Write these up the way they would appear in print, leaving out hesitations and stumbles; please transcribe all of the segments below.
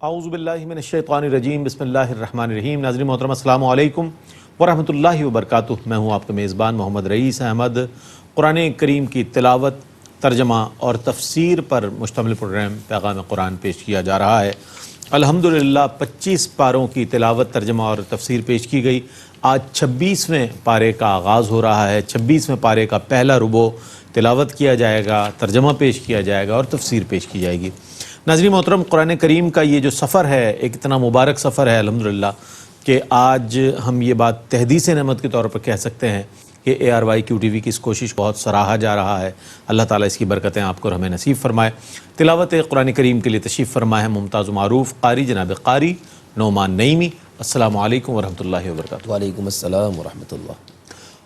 اعوذ باللہ من الشیطان الرجیم، بسم اللہ الرحمن الرحیم۔ ناظرین محترم السلام علیکم ورحمۃ اللہ وبرکاتہ۔ میں ہوں آپ کا میزبان محمد رئیس احمد۔ قرآن کریم کی تلاوت، ترجمہ اور تفسیر پر مشتمل پروگرام پیغام قرآن پیش کیا جا رہا ہے۔ الحمدللہ 25 پاروں کی تلاوت، ترجمہ اور تفسیر پیش کی گئی۔ آج 26ویں پارے کا آغاز ہو رہا ہے۔ 26ویں پارے کا پہلا ربع تلاوت کیا جائے گا، ترجمہ پیش کیا جائے گا اور تفسیر پیش کی جائے گی۔ ناظرین محترم، قرآن کریم کا یہ جو سفر ہے، ایک اتنا مبارک سفر ہے الحمدللہ کہ آج ہم یہ بات تحدیث نعمت کے طور پر کہہ سکتے ہیں کہ ARYQTV کی اس کوشش بہت سراہا جا رہا ہے۔ اللہ تعالیٰ اس کی برکتیں آپ کو اور ہمیں نصیب فرمائے۔ تلاوت قرآن کریم کے لیے تشریف فرمائے ہیں ممتاز و معروف قاری جناب قاری نعمان نعیمی۔ السلام علیکم ورحمۃ اللہ وبرکاتہ۔ وعلیکم السلام ورحمۃ اللہ۔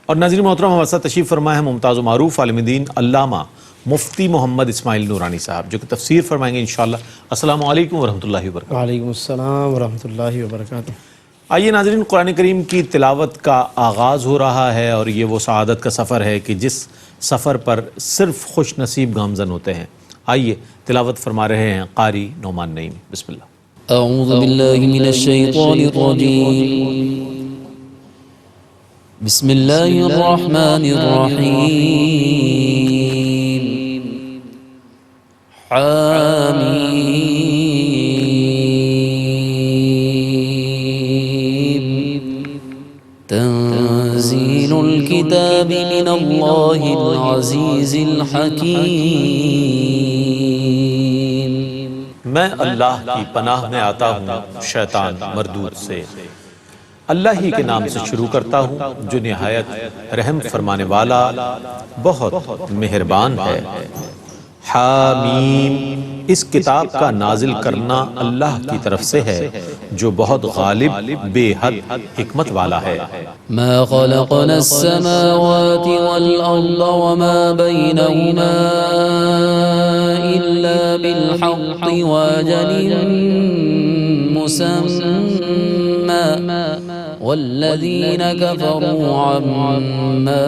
اور ناظرین محترم، ہمارے ساتھ تشریف فرمائے ہیں ممتاز و معروف عالم دین علامہ مفتی محمد اسماعیل نورانی صاحب، جو کہ تفسیر فرمائیں گے انشاءاللہ۔ السلام علیکم ورحمۃ اللہ وبرکاتہ۔ وعلیکم السلام ورحمۃ اللہ وبرکاتہ۔ آئیے ناظرین، قرآن کریم کی تلاوت کا آغاز ہو رہا ہے اور یہ وہ سعادت کا سفر ہے کہ جس سفر پر صرف خوش نصیب گامزن ہوتے ہیں۔ آئیے تلاوت فرما رہے ہیں قاری نعمان نعیمی۔ بسم اللہ۔ اعوذ باللہ من الشیطان الرجیم، بسم اللہ الرحمن الرحیم۔ حامیم تنزیل الکتاب من اللہ العزیز الحکیم۔ میں اللہ کی پناہ میں آتا ہوں شیطان مردود سے۔ اللہ ہی کے نام سے شروع کرتا ہوں جو نہایت رحم فرمانے والا بہت مہربان ہے۔ حامیم، اس کتاب کا نازل کرنا اللہ کی طرف سے ہے جو بہت غالب بے حد حکمت والا ہے۔ ما خلقنا السماوات والأرض وما بينهما إلا بالحق وأجل مسمى والذين كفروا عما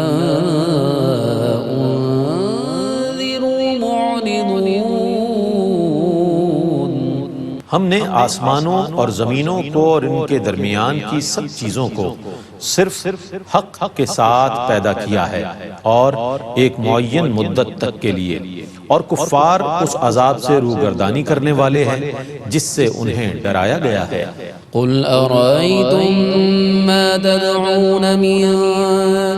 أنذروا معرضون۔ ہم نے آسمانوں اور زمینوں کو اور ان کے درمیان کی سب چیزوں کو صرف حق کے ساتھ پیدا کیا ہے اور ایک معین مدت تک کے لیے، اور کفار اس عذاب سے روگردانی کرنے والے ہیں جس سے انہیں ڈرایا گیا ہے۔ قل أرأيتم ما تدعون من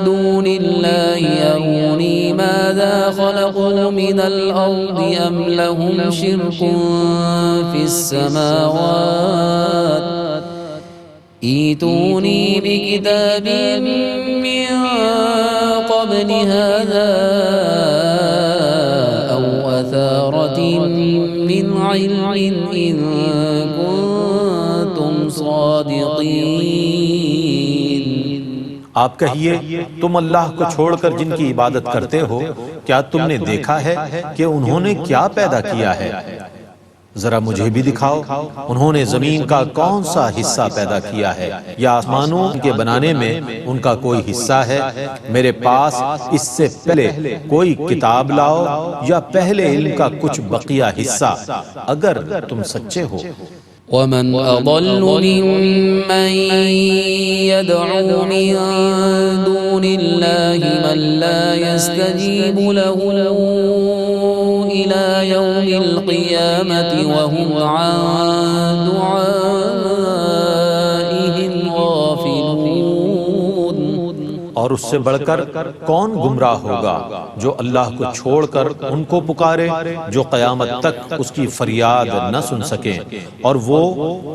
دون الله أروني ماذا خلقوا من الأرض أم لهم شرك في السماوات ائتوني بكتاب من قبل هذا أو أثارة من علم إن كنتم صادقين۔ آپ کہیے، تم اللہ کو چھوڑ کر جن کی عبادت کرتے ہو، کیا تم نے دیکھا ہے کہ انہوں نے کیا پیدا کیا ہے؟ ذرا مجھے بھی دکھاؤ، انہوں نے زمین کا کون سا حصہ پیدا کیا ہے یا آسمانوں کے بنانے میں ان کا کوئی حصہ ہے؟ میرے پاس اس سے پہلے کوئی کتاب لاؤ یا پہلے علم کا کچھ بقیہ حصہ اگر تم سچے ہو۔ ومن أضل ممن يدعو من دون الله من لا يستجيب له إلى يوم القيامة وهم عن دعائهم غافلون۔ اور اس سے بڑھ کر کون گمراہ ہوگا جو اللہ کو چھوڑ کر ان کو پکارے جو قیامت تک اس کی فریاد نہ سن سکیں، اور وہ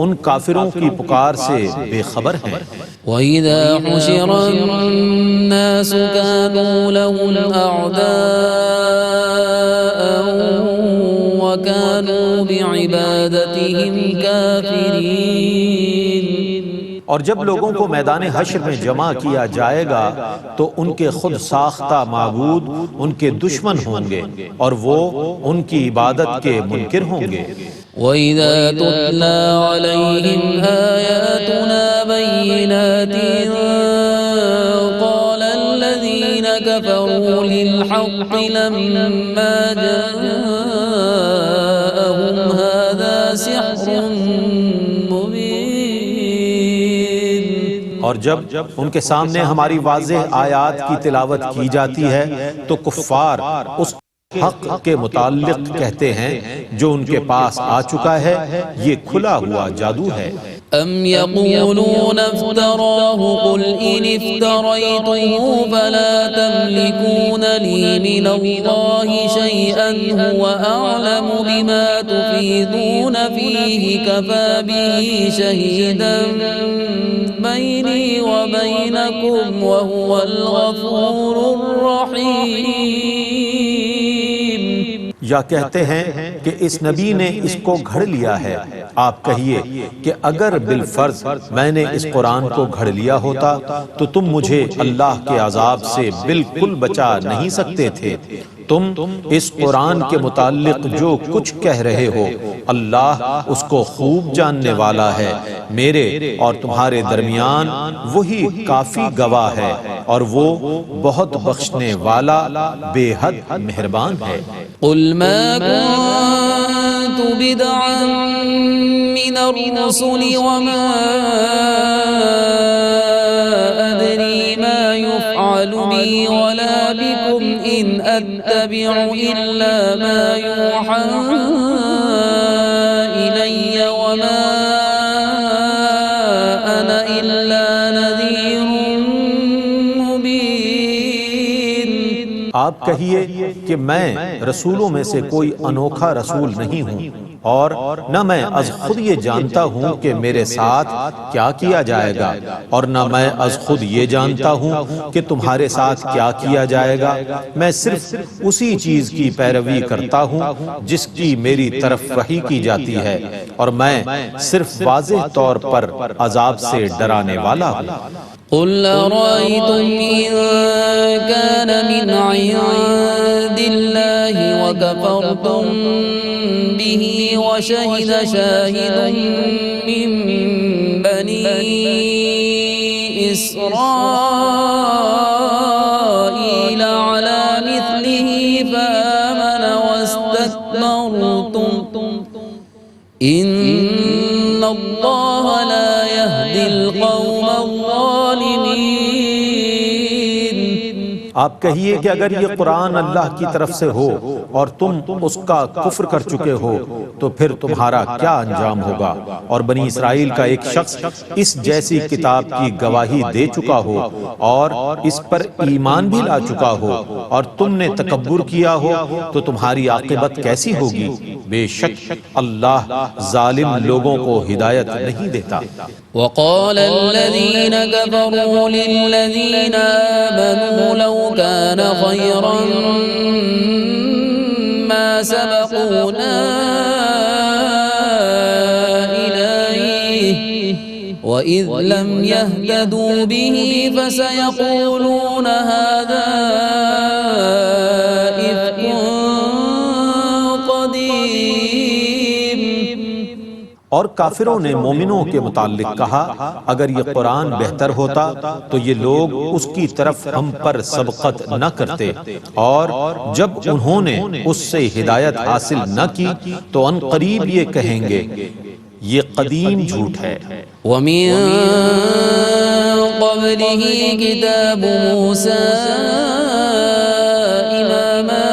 ان کافروں کی پکار سے بے خبر ہیں۔ وَإِذَا حُشِرَ النَّاسُ كَانُوا لَهُمْ أَعْدَاءً وَكَانُوا بِعِبَادَتِهِمْ كَافِرِينَ۔ اور جب لوگوں کو میدان حشر میں جمع کیا جائے گا تو ان کے خود ساختہ معبود ان کے دشمن ہوں گے اور وہ ان کی عبادت کے منکر ہوں گے۔ وَإِذَا تُتْلَى عَلَيْهِمْ آيَاتُنَا بَيِّنَاتٍ قَالَ الَّذِينَ كَفَرُوا لِلْحَقِّ لَمَّا جَاءَهُمْ هَذَا سِحْرٌ مبين اور جب ان کے سامنے ہماری واضح آیات کی تلاوت کی جاتی ہے تو کفار اس حق کے متعلق کہتے ہیں جو ان کے پاس آ چکا ہے، یہ کھلا ہوا جادو ہے۔ أم يقولون افتراه قل إن افتريته فلا تملكون لي من الله شيئا هو أعلم بما تفيدون فيه كفى به شهيدا بيني وبينكم وهو الغفور الرحيم۔ یا کہتے ہیں کہ اس نبی نے اس کو گھڑ لیا ہے، آپ کہیے کہ اگر بالفرض میں نے اس قرآن کو گھڑ لیا ہوتا تو تم مجھے اللہ کے عذاب سے بالکل بچا نہیں سکتے تھے۔ تم اس قرآن کے متعلق جو کچھ کہہ رہے ہو اللہ اس کو خوب جاننے والا ہے، میرے اور تمہارے درمیان وہی کافی گواہ ہے اور وہ بہت بخشنے والا بے حد مہربان ہے۔ قل ما كنت بدعا من الرسل وما أدري ما يفعل بي ولا بكم إن أتبع إلا ما يوحى إلي وما أنا إلا نذير مبين۔ آپ کہیے کہ میں رسولوں میں سے کوئی انوکھا رسول نہیں ہوں اور نہ میں از خود یہ جانتا ہوں کہ میرے ساتھ کیا کیا جائے گا اور نہ میں از خود یہ جانتا ہوں کہ تمہارے ساتھ کیا کیا جائے گا، میں صرف اسی چیز کی پیروی کرتا ہوں جس کی میری طرف وحی کی جاتی ہے اور میں صرف واضح طور پر عذاب سے ڈرانے والا ہوں۔ قل أرأيتم إن كان من عند الله وكفرتم به وشهد شاهد من بني إسرائيل على مثله فآمن واستكبرتم إن الله لا يهدي القوم الظالمين۔ آپ کہیے کہ اگر یہ قرآن اللہ کی طرف سے ہو اور تم اس کا کفر کر چکے ہو تو پھر تمہارا کیا انجام ہوگا، اور بنی اسرائیل کا ایک شخص اس جیسی کتاب کی گواہی دے چکا ہو اور اس پر ایمان بھی لا چکا ہو اور تم نے تکبر کیا ہو تو تمہاری عاقبت کیسی ہوگی؟ بے شک اللہ ظالم لوگوں کو ہدایت نہیں دیتا۔ وقال الذين كفروا للذين آمنوا لو كان خيرا ما سبقونا إليه وإذ لم يهتدوا به فسيقولون هذا إفك قديم۔ اور کافروں نے مومنوں کے متعلق کہا اگر یہ قرآن بہتر ہوتا تو یہ لوگ اس کی طرف ہم پر سبقت نہ کرتے، اور جب انہوں نے اس سے ہدایت حاصل نہ کی تو ان قریب یہ کہیں گے یہ قدیم جھوٹ ہے۔ ومن قبله كتاب موسى إماما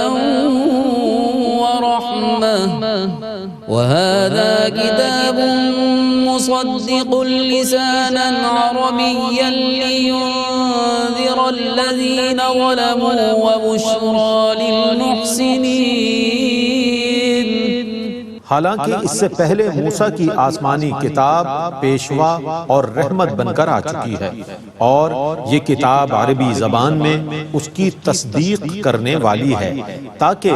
ورحمة وهذا كتاب مصدق لسانا عربيا لينذر الذين ظلموا وبشرى للمحسنين۔ حالانکہ اس سے پہلے موسیٰ کی آسمانی کتاب پیشوا اور رحمت بن کر آ چکی ہے، اور یہ کتاب عربی زبان میں اس کی تصدیق کرنے والی ہے تاکہ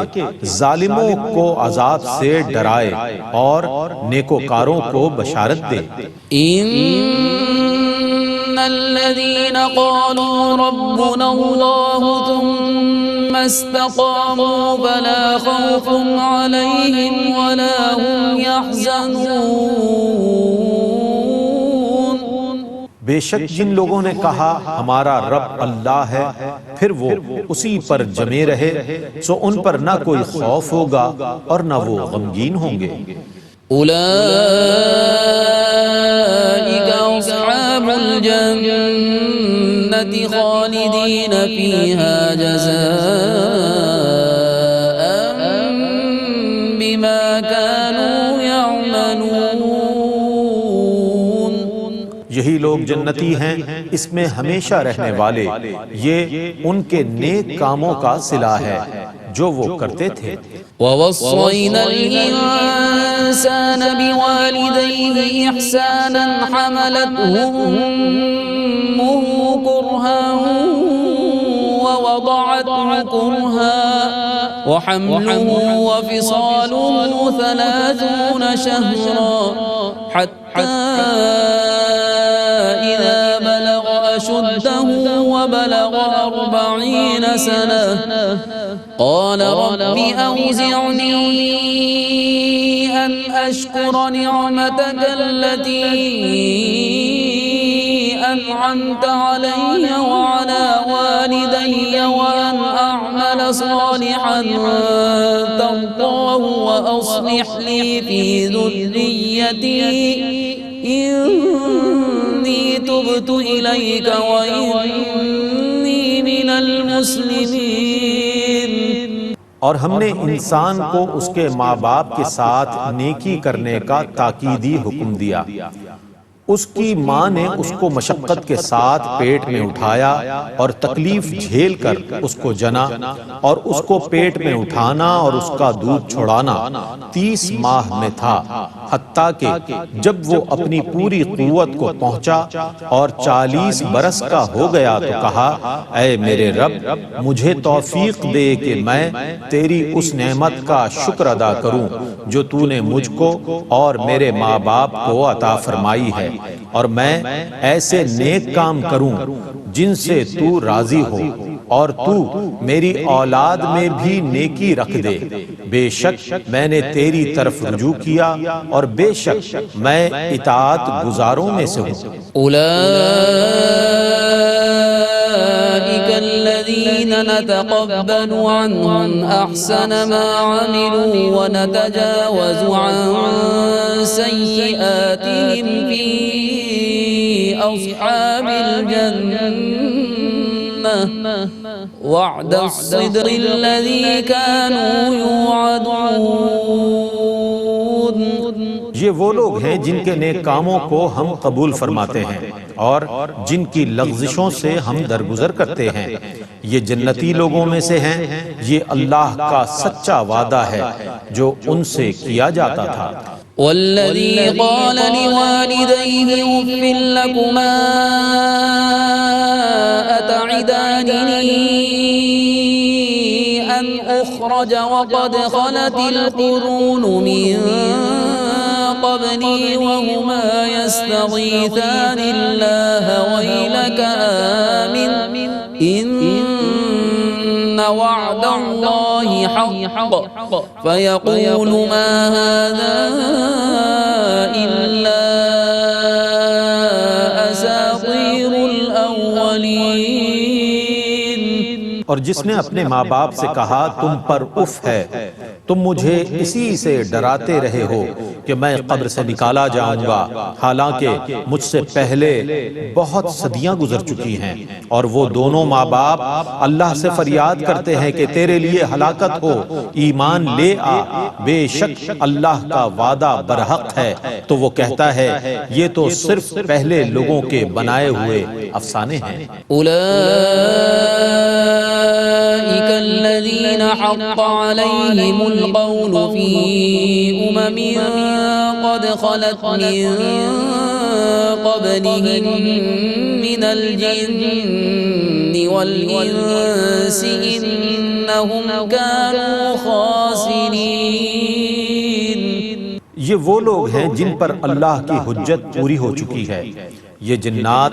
ظالموں کو عذاب سے ڈرائے اور نیکوکاروں کو بشارت دے۔ إن الذين قالوا ربنا الله ثم استقاموا فلا خوف عليهم ولا هم يحزنون۔ بے شک جن لوگوں نے کہا ہمارا رب اللہ ہے پھر وہ اسی پر جمے رہے سو ان پر نہ کوئی خوف ہوگا اور نہ وہ غمگین ہوں گے۔ أولئك أصحاب الجنة خالدين فيها جزاء بما كانوا يعملون. یہی لوگ جنتی ہیں، اس میں ہمیشہ رہنے والے، یہ ان کے نیک کاموں کا صلہ ہے جو وہ کرتے تھے. ووصينا الإنسان بوالديه إحسانا حملته أمه كرها ووضعته كرها وحمله وفصاله 30 شهرا حتى إذا بلغ أشده وبلغ 40 سنة قال رب أوزعني أن أشكر نعمتك التي أنعمت علي وعلى والدي وأن أعمل صالحا ترضاه وأصلح لي في ذريتي إني تبت إليك وإني من المسلمين. اور ہم نے انسان کو اس کے ماں باپ کے ساتھ نیکی کرنے کا تاکیدی حکم دیا. اس کی ماں نے اس کو مشقت کے ساتھ پیٹ میں اٹھایا اور تکلیف جھیل کر اس کو جنا، اور اس کو پیٹ میں اٹھانا اور اس کا دودھ چھڑانا 30 ماہ میں تھا، حتیٰ کہ جب وہ اپنی پوری قوت کو پہنچا اور 40 برس کا ہو گیا تو کہا اے میرے رب مجھے توفیق دے کہ میں تیری اس نعمت کا شکر ادا کروں جو تو نے مجھ کو اور میرے ماں باپ کو عطا فرمائی ہے، اور میں ایسے نیک کام کروں جن سے تو راضی ہو، اور تو میری اولاد میں بھی نیکی رکھ دے. بے شک میں نے تیری طرف رجوع کیا اور بے شک میں اطاعت گزاروں میں سے ہوں. أولئك الذين نتقبل عنهم أحسن ما عملوا ونتجاوز عن سيئاتهم في أصحاب الجنة وعد الصدق الذي كانوا يوعدون. یہ وہ لوگ ہیں جن کے نیک کاموں کو ہم قبول فرماتے ہیں اور جن کی لغزشوں سے ہم درگزر کرتے ہیں. یہ جنتی لوگوں میں سے ہیں، یہ اللہ کا سچا وعدہ ہے جو ان سے کیا جاتا تھا. والذي قال لوالديه أف لكما أتعدانني أن أخرج وقد خلت القرون من قبلي وهما يستغيثان الله ويلك آمن إن وعد الله حق فيقول ما هذا إلا أساطير الأولين. اور جس نے اپنے ماں باپ سے کہا تم پر اف ہے، تم مجھے اسی سے ڈراتے رہے ہو کہ میں قبر سے نکالا جاؤں گا، حالانکہ مجھ سے پہلے بہت صدیاں گزر چکی ہیں. اور وہ دونوں ماں باپ اللہ سے فریاد کرتے ہیں کہ تیرے لیے ہلاکت ہو، ایمان لے آ، بے شک اللہ کا وعدہ برحق ہے. تو وہ کہتا ہے یہ تو صرف پہلے لوگوں کے بنائے ہوئے افسانے ہیں. أولئك الذين حق عليهم القول في أمم قد خلت من قبلهم من الجن والإنس إنهم كانوا خاسرين. یہ وہ لوگ ہیں جن پر اللہ کی حجت پوری ہو چکی ہے. یہ جنات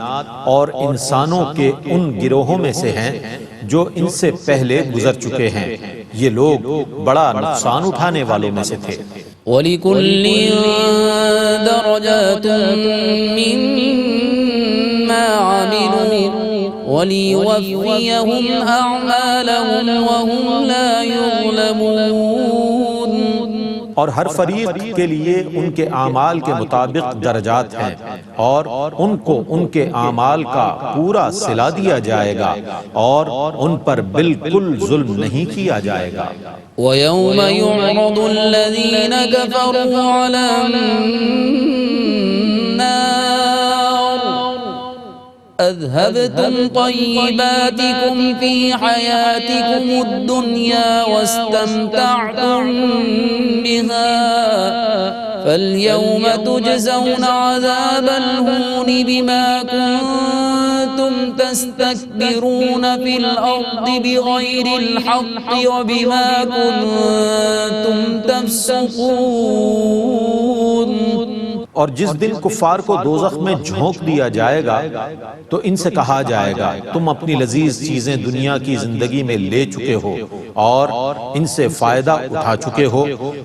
اور انسانوں کے ان گروہوں میں سے ہیں جو ان سے پہلے گزر چکے ہیں. یہ لوگ بڑا نقصان اٹھانے والوں میں سے تھے. وَلِكُلٍّ دَرَجَاتٌ مِّمَّا عَمِلُوا وَلِيُوَفِّيَهُمْ أَعْمَالَهُمْ وَهُمْ لَا يُظْلَمُونَ. اور ہر فریق کے لیے ان کے اعمال کے مطابق درجات ہیں، اور ان کو ان کے اعمال کا پورا صلہ دیا جائے گا، اور ان پر بالکل ظلم نہیں کیا جائے گا۔ وَيَوْمَ يُعْرَضُ الَّذِينَ كَفَرُوا عَلَى النَّارِ أَذْهَبْتُمْ طَيِّبَاتِكُمْ فِي حَيَاتِكُمُ الدُّنْيَا وَاسْتَمْتَعْتُمْ بِهَا فَالْيَوْمَ تُجْزَوْنَ عَذَابَ الْهُونِ بِمَا كُنتُمْ تستكبرون في الأرض بغير الحق وبما كنتم تفسقون۔ اور جس دن کفار کو دوزخ میں جھونک دیا جائے گا تو ان سے کہا جائے گا تم اپنی لذیذ چیزیں دنیا کی زندگی میں لے چکے ہو اور ان سے فائدہ اٹھا چکے ہو،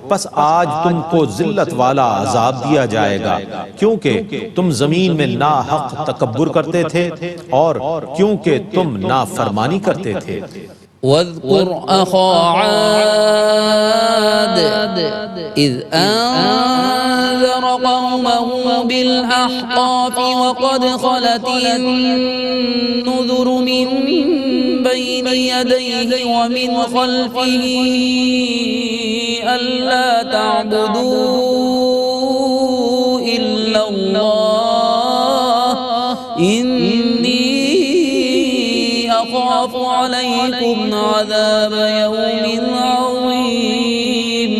پس آج تم کو ذلت والا عذاب دیا جائے گا، کیونکہ تم زمین میں ناحق تکبر کرتے تھے اور کیونکہ تم نافرمانی کرتے تھے۔ واذكر أخا عاد إذ أنذر قومه بالأحقاف وقد خلت النذر من بين يديه ومن خلفه ألا تعبدوا إلا الله إني أخاف عليكم عذاب يوم عظيم۔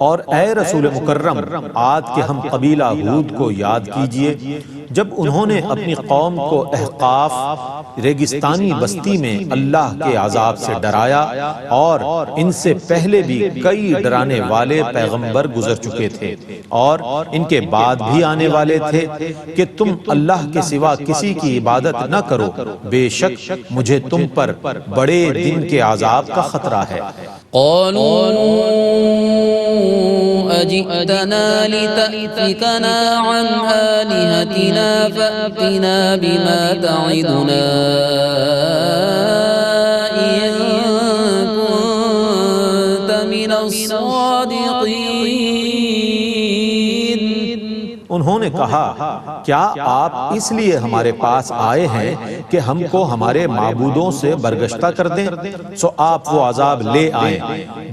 اور اے رسول مکرم، عاد کے ہم قبیلہ ہود کو یاد کیجئے جب انہوں نے اپنی قوم کو احقاف ریگستانی بستی میں اللہ کے عذاب سے ڈرایا، اور ان سے پہلے بھی کئی ڈرانے والے پیغمبر گزر چکے تھے اور ان کے بعد بھی آنے والے تھے کہ تم اللہ کے سوا کسی کی عبادت نہ کرو، بے شک مجھے تم پر بڑے دن کے عذاب کا خطرہ ہے۔ قالوا أجئتنا لتأفكنا عن آلهتنا فأتنا بما تعدنا إن كنت من الصادقين۔ انہوں نے کہا کیا آپ اس لیے ہمارے پاس آئے ہیں کہ ہم کو ہمارے معبودوں سے برگشتہ کر دیں؟ سو آپ وہ عذاب لے آئیں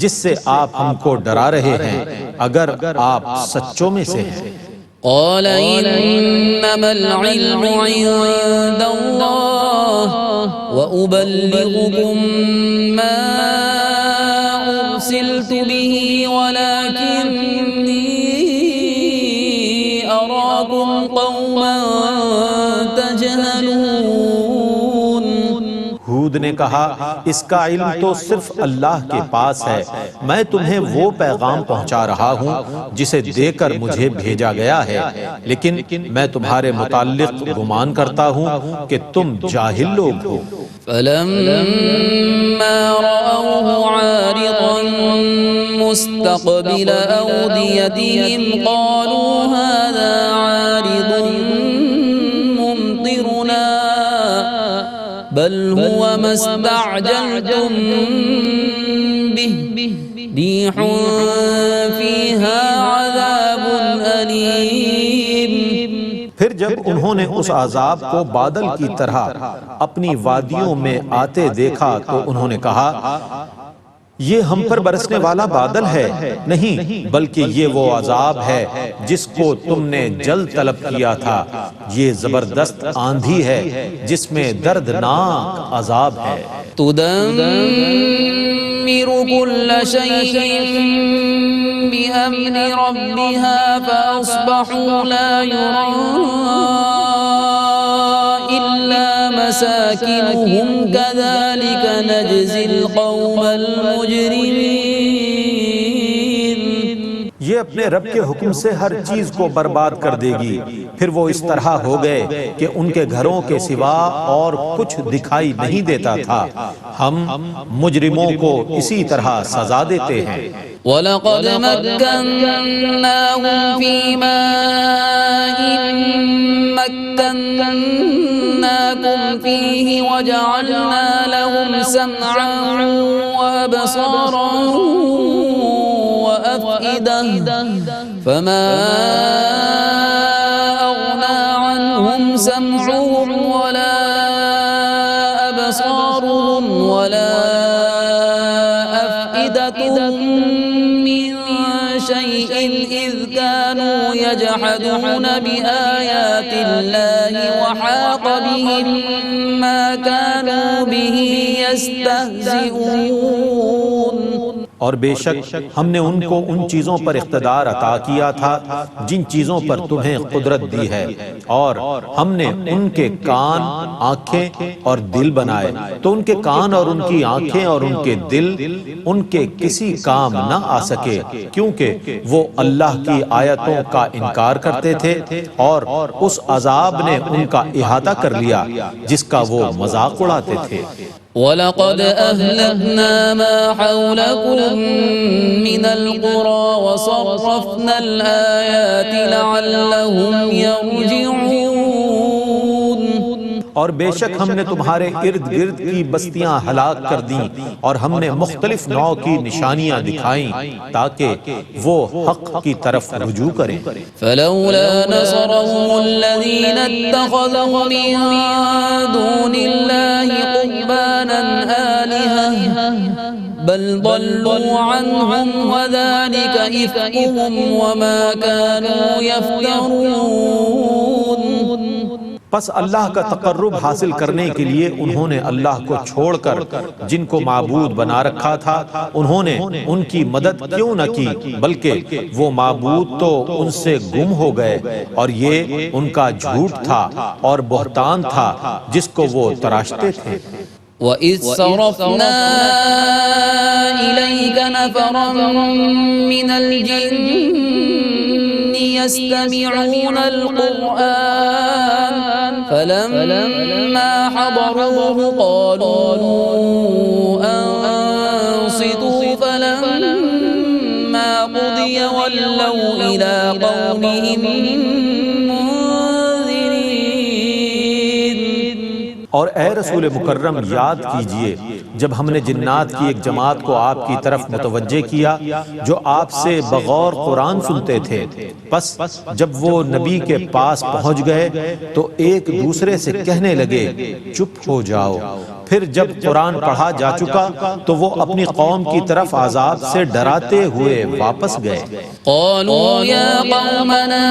جس سے آپ ہم کو ڈرا رہے ہیں، اگر آپ سچوں میں سے ہیں۔ قال إنما العلم عند الله وأبلغكم ما أرسلت به ولكني أراكم قوما تجهلون۔ ہود نے کہا اس کا علم تو صرف اللہ کے پاس ہے، میں تمہیں وہ پیغام پہنچا رہا ہوں جسے دے کر مجھے بھیجا گیا ہے، لیکن میں تمہارے متعلق گمان کرتا ہوں کہ تم جاہل لوگ ہو۔ فلما رأوه عارضا مستقبل أوديتهم قالوا هذا عارض ممطرنا بل هو ما استعجلتم به ريح فيها عذاب أليم۔ پھر جب انہوں نے اس عذاب کو بادل کی طرح اپنی وادیوں میں آتے دیکھا تو انہوں نے کہا یہ ہم پر برسنے والا بادل ہے، نہیں بلکہ یہ وہ عذاب ہے جس کو تم نے جلد طلب کیا تھا، یہ زبردست آندھی ہے جس میں دردناک عذاب ہے۔ تدمر كل شيء بأمر ربها فأصبحوا لا يرى إلا مساكنهم كذلك نجزي القوم المجرمين۔ یہ اپنے رب کے حکم سے ہر چیز کو برباد کر دے گی، پھر وہ اس طرح ہو گئے کہ ان کے گھروں کے سوا اور کچھ دکھائی نہیں دیتا تھا، ہم مجرموں کو اسی طرح سزا دیتے ہیں۔ وَلَقَدْ مَكَّنَّاهُمْ فِي مَاءٍ مَكَّنَّاكُمْ فِيهِ وَجَعَلْنَا لَهُمْ سَمْعًا وَأَبْصَارًا وَأَفْئِدَةً أفئدة فما أغنى عنهم سمعهم ولا أبصارهم ولا أفئدتهم من شيء إذ كانوا يجحدون بآيات الله وحاق بهم ما كانوا به يستهزئون. اور بے شک ہم نے ان کو ان چیزوں پر اقتدار عطا کیا تھا جن چیزوں پر تمہیں قدرت دی ہے، اور ہم نے ان کے کان، آنکھیں اور دل بنائے تو ان کے کان اور ان کی آنکھیں اور ان کے دل ان کے کسی کام نہ آ سکے، کیونکہ وہ اللہ کی آیتوں کا انکار کرتے تھے اور اس عذاب نے ان کا احاطہ کر لیا جس کا وہ مذاق اڑاتے تھے. وَلَقَدْ أَهْلَكْنَا مَا حَوْلَكُمْ مِنَ الْقُرَى وَصَرَّفْنَا الْآيَاتِ لَعَلَّهُمْ يَرْجِعُونَ. اور بے شک ہم نے تمہارے ارد گرد کی بستیاں ہلاک کر دیں اور ہم نے مختلف نوع کی نشانیاں دکھائیں تاکہ وہ حق کی طرف رجوع کریں. فلولا نصرهم الذين اتخذوا من دون الله قربانا آلهة بل ضلوا عنهم وذلك إفكهم وما كانوا يفترون. پس اللہ کا تقرب حاصل کرنے کے لیے انہوں نے اللہ کو چھوڑ کر جن کو معبود بنا رکھا تھا انہوں نے ان کی مدد کیوں نہ کی، بلکہ وہ معبود تو ان سے گم ہو گئے اور یہ ان کا جھوٹ تھا اور بہتان تھا جس کو وہ تراشتے تھے. وَإِذْ صَرَفْنَا إِلَيْكَ نَفَرًا مِّنَ الْجِنِّ يَسْتَمِعُونَ الْقُرْآنَ فَلَمَّا حَضَرُوهُ قَالُوا أَنصِتُوا فَلَمَّا قُضِيَ وَلَّوْا إِلَى قَوْمِهِمْ مُنذِرِينَ. اور اے رسول مکرم یاد کیجئے جب ہم نے جنات کی ایک جماعت کو آپ کی طرف متوجہ کیا جو آپ سے بغور قرآن سنتے تھے، پس جب وہ نبی کے پاس پہنچ گئے تو ایک دوسرے سے کہنے لگے چپ ہو جاؤ. پھر جب قرآن پڑھا جا چکا تو وہ اپنی قوم کی طرف عذاب سے ڈراتے ہوئے واپس گئے. قالوا يا قومنا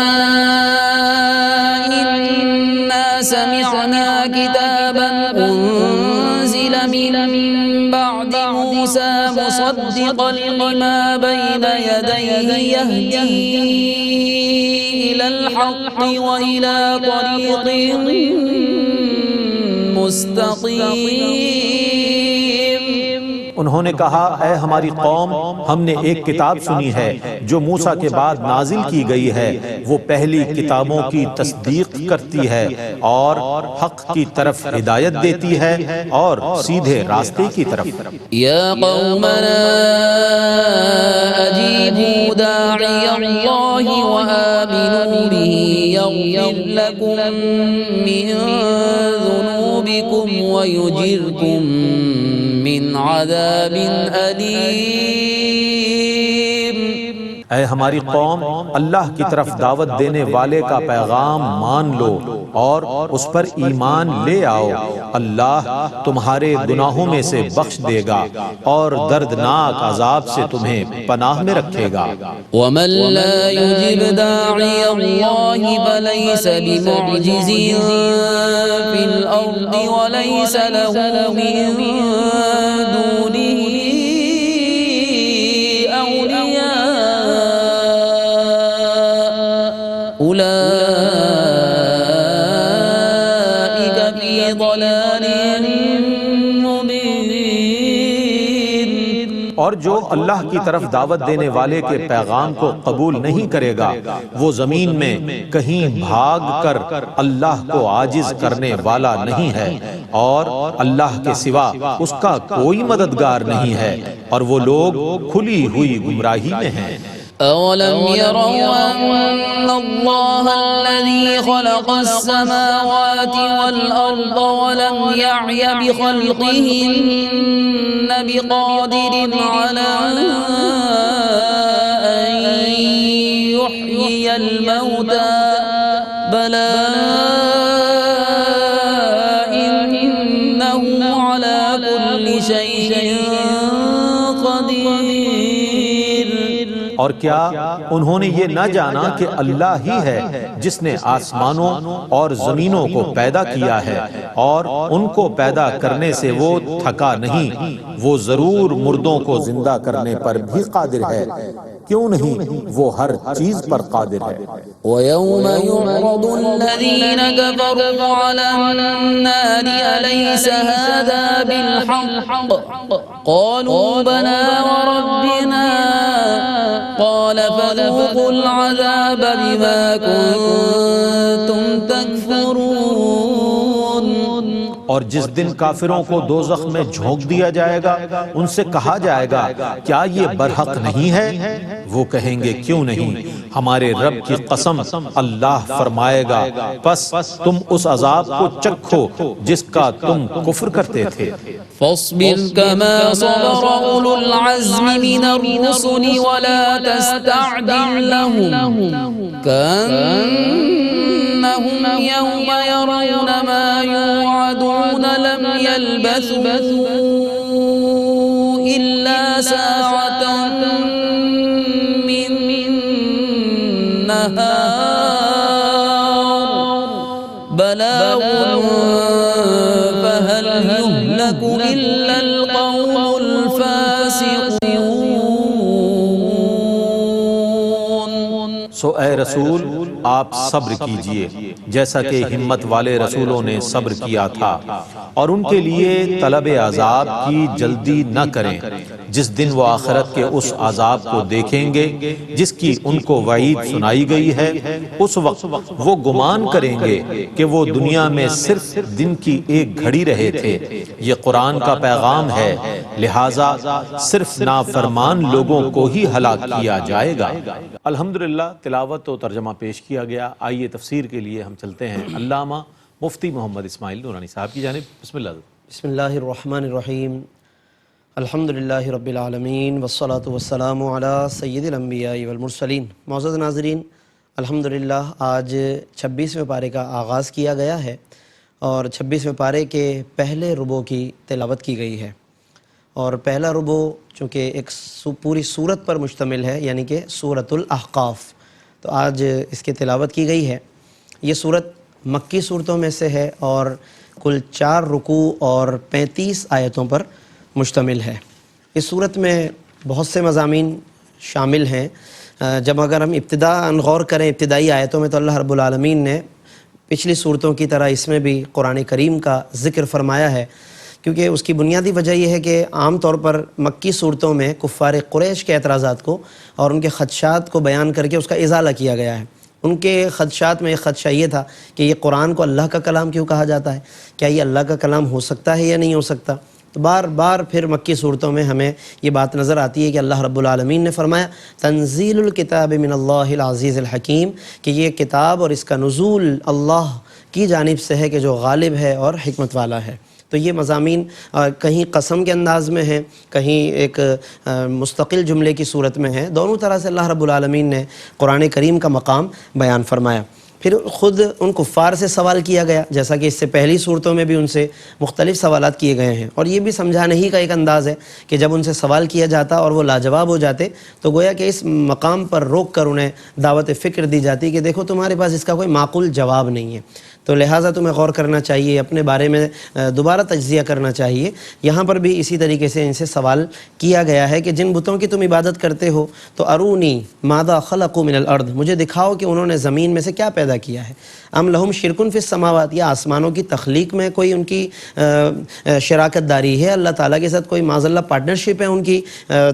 إنا سمعنا كتابا أنزل من بعد موسى مصدقا لما بين يديه يهدي إلى الحق وإلى طريق مستقيم. انہوں نے کہا اے ہماری قوم، ہم نے ایک کتاب سنی ہے جو موسیٰ کے بعد نازل کی گئی ہے، وہ پہلی کتابوں کی تصدیق کرتی ہے اور حق کی طرف ہدایت دیتی ہے اور سیدھے راستے کی طرف. یا قومنا اجیبوا داعی اللہ وآمنوا به یغفر لکم من ذنوبکم ویجرکم من عذاب علیم. اے ہماری قوم، اللہ کی طرف دعوت دینے والے کا پیغام مان لو اور اس پر ایمان لے آؤ. اللہ تمہارے گناہوں میں سے بخش دے گا اور دردناک عذاب سے تمہیں پناہ میں رکھے گا. ومن لا يجب داعی اللہ فلیس بمعجز فی الارض ولیس له من دونه أولئك في ضلال مبين. اور جو اللہ کی طرف دعوت دینے والے کے پیغام کو قبول نہیں کرے گا وہ زمین میں کہیں بھاگ کر اللہ کو عاجز کرنے والا نہیں ہے اور اللہ کے سوا اس کا کوئی مددگار نہیں ہے اور وہ لوگ کھلی ہوئی گمراہی میں ہیں. أولم يروا أن الله الذي خلق السماوات والأرض ولم يعي بخلقهن بقادر على أن الموتى بلى إنه على كل شيء قدير. اور کیا انہوں نے یہ نہ جانا کہ اللہ ہی ہے جس نے آسمانوں اور زمینوں کو پیدا کیا ہے، اور ان کو پیدا کرنے سے وہ تھکا نہیں، وہ ضرور مردوں کو زندہ کرنے پر بھی قادر ہے، کیوں نہیں وہ ہر چیز پر قادر ہے. ويوم يعرض الذين كفروا على النار أليس هذا بالحق قالوا بلى وربنا قال فذوقوا العذاب بما كنتم تكفرون. اور جس دن کافروں کو دوزخ میں جھونک دیا جائے گا ان سے کہا جائے گا کیا یہ برحق نہیں ہے؟ وہ کہیں گے کیوں نہیں، ہمارے رب کی قسم اللہ فرمائے گا پس تم اس عذاب کو چکھو جس کا تم کفر کرتے تھے. فاصبر كما صبر أولو العزم من الرسل ولا تستعجل لهم كأنهم يوم يرون ما يوعدون لم يلبثوا إلا ساعة من نهار بلاغ فهل يهلك إلا القوم الفاسقون. سو اے رسول آپ صبر کیجئے جیسا کہ ہمت والے رسولوں نے صبر کیا تھا، اور ان کے لیے طلب عذاب کی جلدی نہ کریں جس دن وہ آخرت کے اس عذاب کو دیکھیں گے جس کی ان کو وعید سنائی گئی ہے. اس وقت وہ گمان کریں گے کہ وہ دنیا میں صرف دن کی ایک گھڑی رہے تھے. یہ قرآن کا پیغام ہے، لہٰذا صرف نافرمان لوگوں کو ہی ہلاک کیا جائے گا. الحمدللہ تلاوت و ترجمہ پیش کیا گیا. آئیے تفسیر کے لیے ہم چلتے ہیں علامہ مفتی محمد اسماعیل نورانی صاحب کی جانب. بسم اللہ. بسم اللہ الرحمن الرحیم. الحمدللہ رب العالمین والصلاة والسلام علی سید الانبیاء والمرسلین. معزز ناظرین، الحمدللہ آج 26ویں پارے کا آغاز کیا گیا ہے اور 26ویں پارے کے پہلے ربع کی تلاوت کی گئی ہے. اور پہلا ربع چونکہ ایک پوری سورت پر مشتمل ہے، یعنی کہ سورۃ الاحقاف، تو آج اس کی تلاوت کی گئی ہے. یہ سورت مکی صورتوں میں سے ہے اور کل 4 رکوع اور 35 آیتوں پر مشتمل ہے. اس صورت میں بہت سے مضامین شامل ہیں. جب اگر ہم ابتداءً غور کریں ابتدائی آیتوں میں، تو اللہ رب العالمین نے پچھلی صورتوں کی طرح اس میں بھی قرآن کریم کا ذکر فرمایا ہے، کیونکہ اس کی بنیادی وجہ یہ ہے کہ عام طور پر مکی صورتوں میں کفار قریش کے اعتراضات کو اور ان کے خدشات کو بیان کر کے اس کا ازالہ کیا گیا ہے. ان کے خدشات میں ایک خدشہ یہ تھا کہ یہ قرآن کو اللہ کا کلام کیوں کہا جاتا ہے، کیا یہ اللہ کا کلام ہو سکتا ہے یا نہیں ہو سکتا. تو بار بار پھر مکی صورتوں میں ہمیں یہ بات نظر آتی ہے کہ اللہ رب العالمین نے فرمایا تنزیل الکتاب من اللہ العزیز الحکیم، کہ یہ کتاب اور اس کا نزول اللہ کی جانب سے ہے کہ جو غالب ہے اور حکمت والا ہے. تو یہ مضامین کہیں قسم کے انداز میں ہیں، کہیں ایک مستقل جملے کی صورت میں ہیں. دونوں طرح سے اللہ رب العالمین نے قرآن کریم کا مقام بیان فرمایا. پھر خود ان کفار سے سوال کیا گیا، جیسا کہ اس سے پہلی صورتوں میں بھی ان سے مختلف سوالات کیے گئے ہیں، اور یہ بھی سمجھانے ہی کا ایک انداز ہے کہ جب ان سے سوال کیا جاتا اور وہ لاجواب ہو جاتے تو گویا کہ اس مقام پر روک کر انہیں دعوت فکر دی جاتی کہ دیکھو تمہارے پاس اس کا کوئی معقول جواب نہیں ہے، تو لہٰذا تمہیں غور کرنا چاہیے، اپنے بارے میں دوبارہ تجزیہ کرنا چاہیے. یہاں پر بھی اسی طریقے سے ان سے سوال کیا گیا ہے کہ جن بتوں کی تم عبادت کرتے ہو تو ارونی ماذا خلقوا من الارض، مجھے دکھاؤ کہ انہوں نے زمین میں سے کیا پیدا کیا ہے. ام لہم شرکن فی السماوات، یا آسمانوں کی تخلیق میں کوئی ان کی شراکت داری ہے، اللہ تعالیٰ کے ساتھ کوئی معاذ اللہ پارٹنرشپ ہے ان کی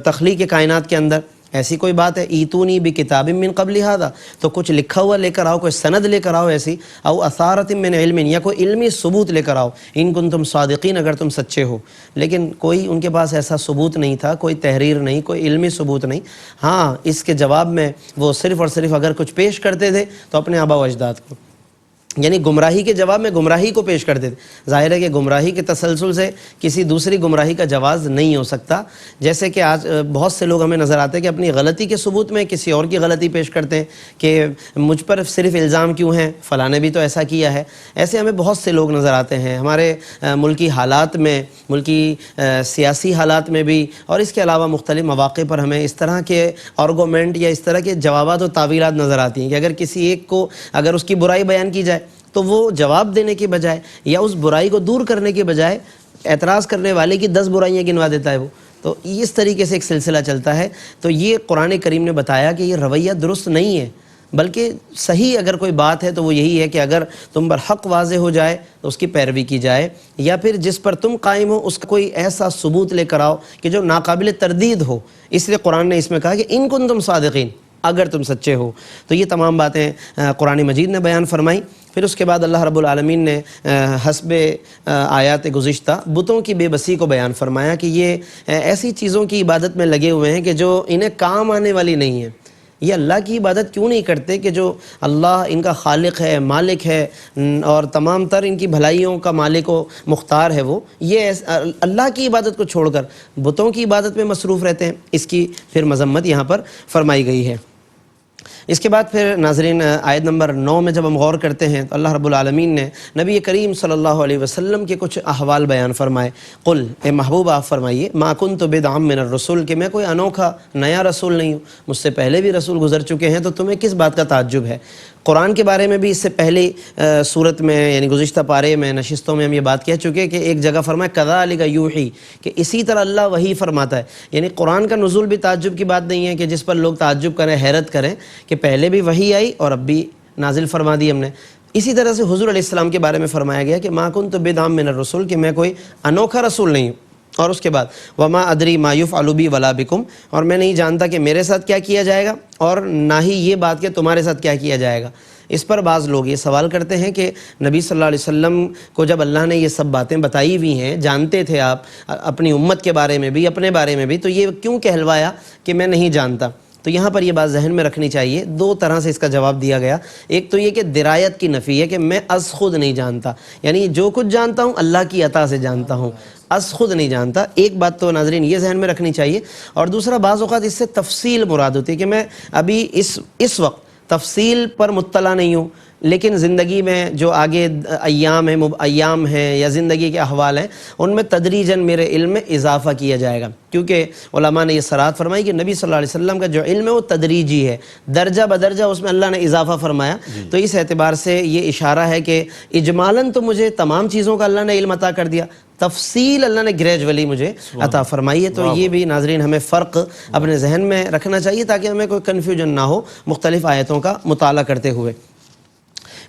تخلیق کائنات کے اندر. ایسی کوئی بات ہے. ایتونی بکتاب من قبل ھذا، تو کچھ لکھا ہوا لے کر آؤ، کوئی سند لے کر آؤ ایسی، او اثارۃ من علم، یا کوئی علمی ثبوت لے کر آؤ، ان کنتم صادقین، اگر تم سچے ہو. لیکن کوئی ان کے پاس ایسا ثبوت نہیں تھا، کوئی تحریر نہیں، کوئی علمی ثبوت نہیں. ہاں اس کے جواب میں وہ صرف اور صرف اگر کچھ پیش کرتے تھے تو اپنے آبا و اجداد کو. یعنی گمراہی کے جواب میں گمراہی کو پیش کر دیتے. ظاہر ہے کہ گمراہی کے تسلسل سے کسی دوسری گمراہی کا جواز نہیں ہو سکتا. جیسے کہ آج بہت سے لوگ ہمیں نظر آتے ہیں کہ اپنی غلطی کے ثبوت میں کسی اور کی غلطی پیش کرتے ہیں کہ مجھ پر صرف الزام کیوں ہیں، فلاں نے بھی تو ایسا کیا ہے. ایسے ہمیں بہت سے لوگ نظر آتے ہیں ہمارے ملکی حالات میں، ملکی سیاسی حالات میں بھی، اور اس کے علاوہ مختلف مواقع پر ہمیں اس طرح کے آرگومنٹ یا اس طرح کے جوابات و تعویلات نظر آتی ہیں کہ اگر کسی ایک کو اگر اس کی برائی بیان کی جائے تو وہ جواب دینے کے بجائے یا اس برائی کو دور کرنے کے بجائے اعتراض کرنے والے کی 10 برائیاں گنوا دیتا ہے وہ. تو اس طریقے سے ایک سلسلہ چلتا ہے. تو یہ قرآن کریم نے بتایا کہ یہ رویہ درست نہیں ہے، بلکہ صحیح اگر کوئی بات ہے تو وہ یہی ہے کہ اگر تم پر حق واضح ہو جائے تو اس کی پیروی کی جائے، یا پھر جس پر تم قائم ہو اس کا کوئی ایسا ثبوت لے کر آؤ کہ جو ناقابل تردید ہو. اس لیے قرآن نے اس میں کہا کہ ان کنتم صادقین، اگر تم سچے ہو. تو یہ تمام باتیں قرآن مجید نے بیان فرمائی. پھر اس کے بعد اللہ رب العالمین نے حسب آیات گزشتہ بتوں کی بے بسی کو بیان فرمایا کہ یہ ایسی چیزوں کی عبادت میں لگے ہوئے ہیں کہ جو انہیں کام آنے والی نہیں ہیں. یہ اللہ کی عبادت کیوں نہیں کرتے کہ جو اللہ ان کا خالق ہے، مالک ہے، اور تمام تر ان کی بھلائیوں کا مالک و مختار ہے وہ، یہ اللہ کی عبادت کو چھوڑ کر بتوں کی عبادت میں مصروف رہتے ہیں. اس کی پھر مذمت یہاں پر فرمائی گئی ہے. اس کے بعد پھر ناظرین آیت نمبر 9 میں جب ہم غور کرتے ہیں تو اللہ رب العالمین نے نبی کریم صلی اللہ علیہ وسلم کے کچھ احوال بیان فرمائے. قل، اے محبوب آپ فرمائیے، ما کنت بدعا من الرسول، کہ میں کوئی انوکھا نیا رسول نہیں ہوں، مجھ سے پہلے بھی رسول گزر چکے ہیں، تو تمہیں کس بات کا تعجب ہے. قرآن کے بارے میں بھی اس سے پہلی صورت میں یعنی گزشتہ پارے میں نشستوں میں ہم یہ بات کہہ چکے کہ ایک جگہ فرمایا کذالک یوحی، کہ اسی طرح اللہ وحی فرماتا ہے. یعنی قرآن کا نزول بھی تعجب کی بات نہیں ہے کہ جس پر لوگ تعجب کریں، حیرت کریں کہ پہلے بھی وحی آئی اور اب بھی نازل فرما دی ہم نے. اسی طرح سے حضور علیہ السلام کے بارے میں فرمایا گیا کہ ما کنت بدعا من الرسول، کہ میں کوئی انوکھا رسول نہیں ہوں. اور اس کے بعد وما ادری ما یفعل بی ولا بکم، اور میں نہیں جانتا کہ میرے ساتھ کیا کیا جائے گا اور نہ ہی یہ بات کہ تمہارے ساتھ کیا کیا جائے گا. اس پر بعض لوگ یہ سوال کرتے ہیں کہ نبی صلی اللہ علیہ وسلم کو جب اللہ نے یہ سب باتیں بتائی ہوئی ہیں، جانتے تھے آپ اپنی امت کے بارے میں بھی اپنے بارے میں بھی، تو یہ کیوں کہلوایا کہ میں نہیں جانتا. تو یہاں پر یہ بات ذہن میں رکھنی چاہیے. 2 طرح سے اس کا جواب دیا گیا. ایک تو یہ کہ درایت کی نفی ہے کہ میں از خود نہیں جانتا، یعنی جو کچھ جانتا ہوں اللہ کی عطا سے جانتا ہوں، از خود نہیں جانتا. ایک بات تو ناظرین یہ ذہن میں رکھنی چاہیے. اور دوسرا، بعض اوقات اس سے تفصیل مراد ہوتی ہے کہ میں ابھی اس وقت تفصیل پر مطلع نہیں ہوں، لیکن زندگی میں جو آگے ایام ہیں یا زندگی کے احوال ہیں ان میں تدریجاً میرے علم میں اضافہ کیا جائے گا. کیونکہ علماء نے یہ صراحت فرمائی کہ نبی صلی اللہ علیہ وسلم کا جو علم ہے وہ تدریجی ہے، درجہ بدرجہ اس میں اللہ نے اضافہ فرمایا. تو اس اعتبار سے یہ اشارہ ہے کہ اجمالاً تو مجھے تمام چیزوں کا اللہ نے علم عطا کر دیا، تفصیل اللہ نے گریجولی مجھے عطا فرمائی ہے. تو یہ بھی ناظرین ہمیں فرق اپنے ذہن میں رکھنا چاہیے تاکہ ہمیں کوئی کنفیوژن نہ ہو مختلف آیتوں کا مطالعہ کرتے ہوئے.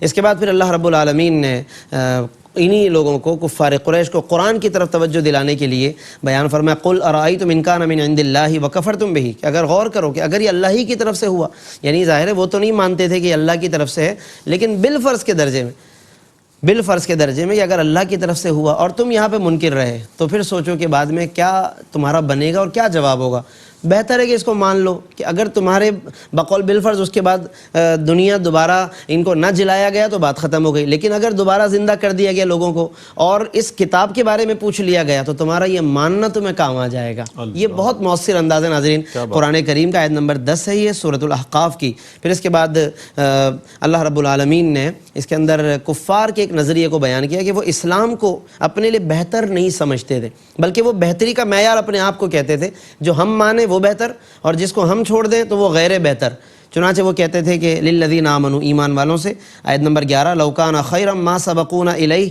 اس کے بعد پھر اللہ رب العالمین نے انہی لوگوں کو، کفار قریش کو، قرآن کی طرف توجہ دلانے کے لیے بیان فرمایا قل ارأیتم ان کان من عند اللہ وکفرتم بہ، کہ اگر غور کرو کہ اگر یہ اللہ ہی کی طرف سے ہوا، یعنی ظاہر ہے وہ تو نہیں مانتے تھے کہ یہ اللہ کی طرف سے ہے، لیکن بالفرض کے درجے میں کہ اگر اللہ کی طرف سے ہوا اور تم یہاں پہ منکر رہے، تو پھر سوچو کہ بعد میں کیا تمہارا بنے گا اور کیا جواب ہوگا. بہتر ہے کہ اس کو مان لو کہ اگر تمہارے بقول بالفرض اس کے بعد دنیا دوبارہ ان کو نہ جلایا گیا تو بات ختم ہو گئی، لیکن اگر دوبارہ زندہ کر دیا گیا لوگوں کو اور اس کتاب کے بارے میں پوچھ لیا گیا تو تمہارا یہ ماننا تمہیں کام آ جائے گا. یہ بہت مؤثر انداز ہے ناظرین. قرآن کریم کا آیت نمبر 10 ہے یہ سورۃ الاحقاف کی. پھر اس کے بعد اللہ رب العالمین نے اس کے اندر کفار کے ایک نظریے کو بیان کیا کہ وہ اسلام کو اپنے لیے بہتر نہیں سمجھتے تھے، بلکہ وہ بہتری کا معیار اپنے آپ کو کہتے تھے. جو ہم مانیں وہ بہتر اور جس کو ہم چھوڑ دیں تو وہ غیر بہتر. چنانچہ وہ کہتے تھے کہ للذین آمنوا، ایمان والوں سے. آیت نمبر 11 لو کان خیرا ما سبقونا الیہ،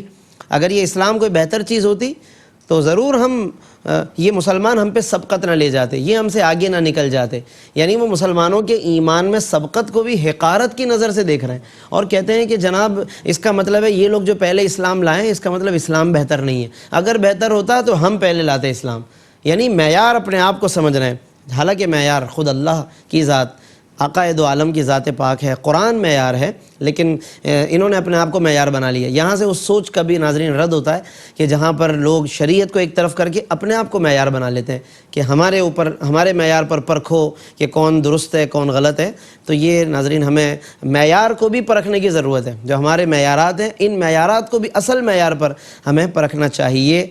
اگر یہ اسلام کوئی بہتر چیز ہوتی تو ضرور یہ مسلمان ہم پہ سبقت نہ لے جاتے، یہ ہم سے آگے نہ نکل جاتے. یعنی وہ مسلمانوں کے ایمان میں سبقت کو بھی حقارت کی نظر سے دیکھ رہے ہیں اور کہتے ہیں کہ جناب اس کا مطلب ہے یہ لوگ جو پہلے اسلام لائے ہیں اس کا مطلب اسلام بہتر نہیں ہے، اگر بہتر ہوتا تو ہم پہلے لاتے اسلام. یعنی معیار اپنے آپ کو سمجھ رہے ہیں، حالانکہ معیار خود اللہ کی ذات، آقا دو عالم کی ذات پاک ہے. قرآن معیار ہے، لیکن انہوں نے اپنے آپ کو معیار بنا لیا. یہاں سے اس سوچ کا بھی ناظرین رد ہوتا ہے کہ جہاں پر لوگ شریعت کو ایک طرف کر کے اپنے آپ کو معیار بنا لیتے ہیں کہ ہمارے اوپر ہمارے معیار پر پرکھو کہ کون درست ہے کون غلط ہے. تو یہ ناظرین ہمیں معیار کو بھی پرکھنے کی ضرورت ہے. جو ہمارے معیارات ہیں ان معیارات کو بھی اصل معیار پر ہمیں پرکھنا چاہیے,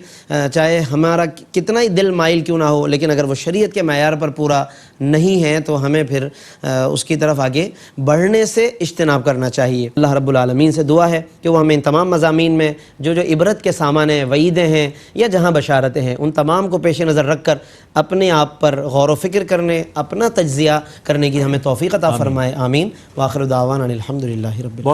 چاہے ہمارا کتنا ہی دل مائل کیوں نہ ہو, لیکن اگر وہ شریعت کے معیار پر پورا نہیں ہے تو ہمیں پھر اس کی طرف آگے بڑھنے سے اجتناب کرنا چاہیے. اللہ رب العالمین سے دعا ہے کہ وہ ہمیں ان تمام مضامین میں جو عبرت کے سامان ہیں, وعیدیں ہیں یا جہاں بشارتیں ہیں, ان تمام کو پیش نظر رکھ کر اپنے آپ پر غور و فکر کرنے, اپنا تجزیہ کرنے کی ہمیں توفیق عطا فرمائے. آمین. وآخر دعوانا الحمدللہ رب العالمین.